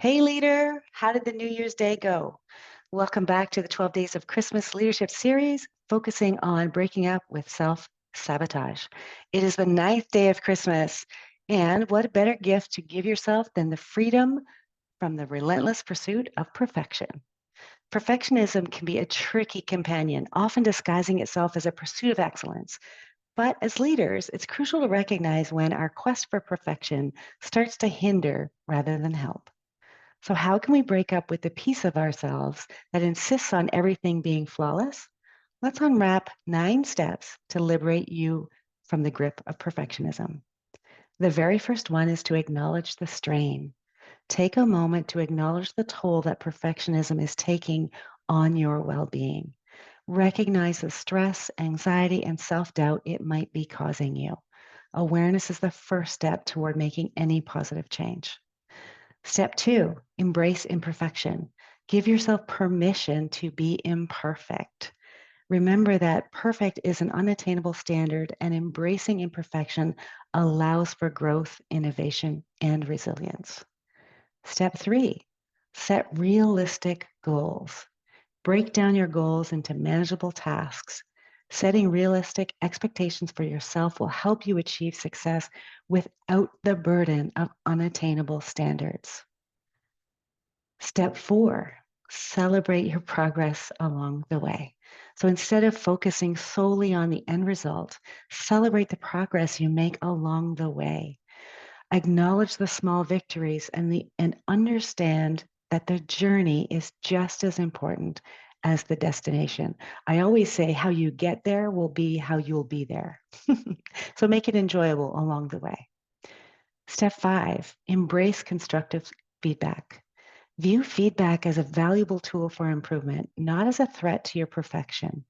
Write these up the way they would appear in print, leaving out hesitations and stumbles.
Hey, leader, how did the New Year's Day go? Welcome back to the 12 Days of Christmas Leadership Series, focusing on breaking up with self sabotage. It is the ninth day of Christmas, and what a better gift to give yourself than the freedom from the relentless pursuit of perfection. Perfectionism can be a tricky companion, often disguising itself as a pursuit of excellence. But as leaders, it's crucial to recognize when our quest for perfection starts to hinder rather than help. So, how can we break up with the piece of ourselves that insists on everything being flawless? Let's unwrap 9 steps to liberate you from the grip of perfectionism. The very first one is to acknowledge the strain. Take a moment to acknowledge the toll that perfectionism is taking on your well being. Recognize the stress, anxiety, and self doubt it might be causing you. Awareness is the first step toward making any positive change. Step 2, embrace imperfection. Give yourself permission to be imperfect. Remember that perfect is an unattainable standard, and embracing imperfection allows for growth, innovation, and resilience. Step 3, set realistic goals. Break down your goals into manageable tasks. Setting realistic expectations for yourself will help you achieve success without the burden of unattainable standards. Step 4, celebrate your progress along the way. So instead of focusing solely on the end result, celebrate the progress you make along the way. Acknowledge the small victories and understand that the journey is just as important as the destination. I always say how you get there will be how you'll be there. So make it enjoyable along the way. Step 5, embrace constructive feedback. View feedback as a valuable tool for improvement, not as a threat to your perfection.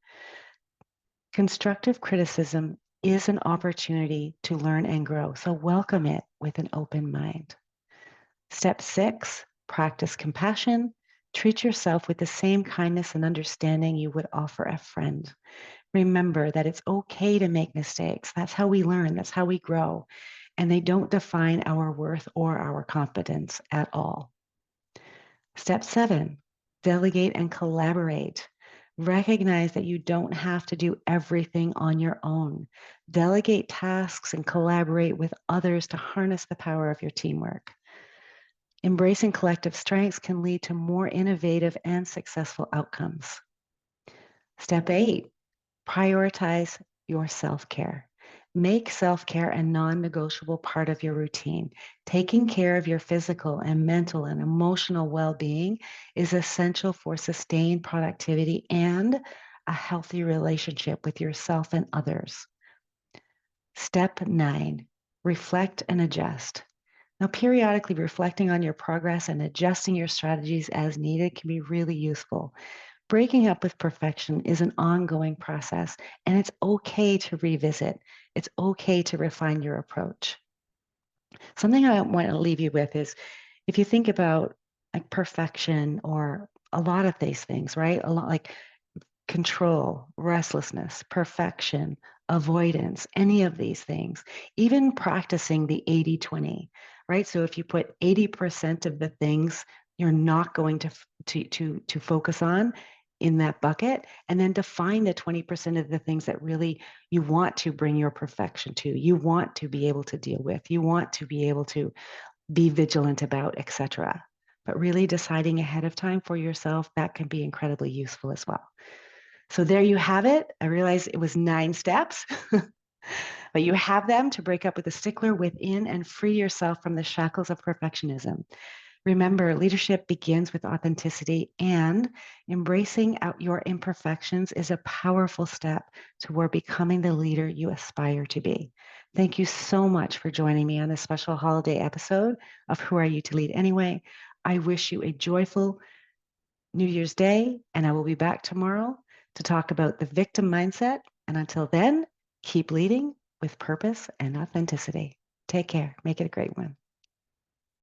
Constructive criticism is an opportunity to learn and grow, so welcome it with an open mind. Step 6, practice compassion. Treat yourself with the same kindness and understanding you would offer a friend. Remember that it's okay to make mistakes. That's how we learn, that's how we grow, and they don't define our worth or our competence at all. Step 7, delegate and collaborate. Recognize that you don't have to do everything on your own. Delegate tasks and collaborate with others to harness the power of your teamwork. Embracing collective strengths can lead to more innovative and successful outcomes. Step 8, prioritize your self-care. Make self-care a non-negotiable part of your routine. Taking care of your physical and mental and emotional well-being is essential for sustained productivity and a healthy relationship with yourself and others. Step 9, reflect and adjust. Now, periodically reflecting on your progress and adjusting your strategies as needed can be really useful. Breaking up with perfection is an ongoing process, and it's okay to revisit. It's okay to refine your approach. Something I want to leave you with is if you think about like perfection or a lot of these things, right? A lot like control, restlessness, perfection, avoidance, any of these things, even practicing the 80-20, right? So if you put 80% of the things you're not going to focus on in that bucket, and then define the 20% of the things that really you want to bring your perfection to, you want to be able to deal with, you want to be able to be vigilant about, etc. But really deciding ahead of time for yourself, that can be incredibly useful as well. So there you have it. I realize it was 9 steps, but you have them to break up with the stickler within and free yourself from the shackles of perfectionism. Remember, leadership begins with authenticity, and embracing out your imperfections is a powerful step toward becoming the leader you aspire to be. Thank you so much for joining me on this special holiday episode of Who Are You to Lead Anyway? I wish you a joyful New Year's Day, and I will be back tomorrow to talk about the victim mindset. And until then, keep leading with purpose and authenticity. Take care. Make it a great one.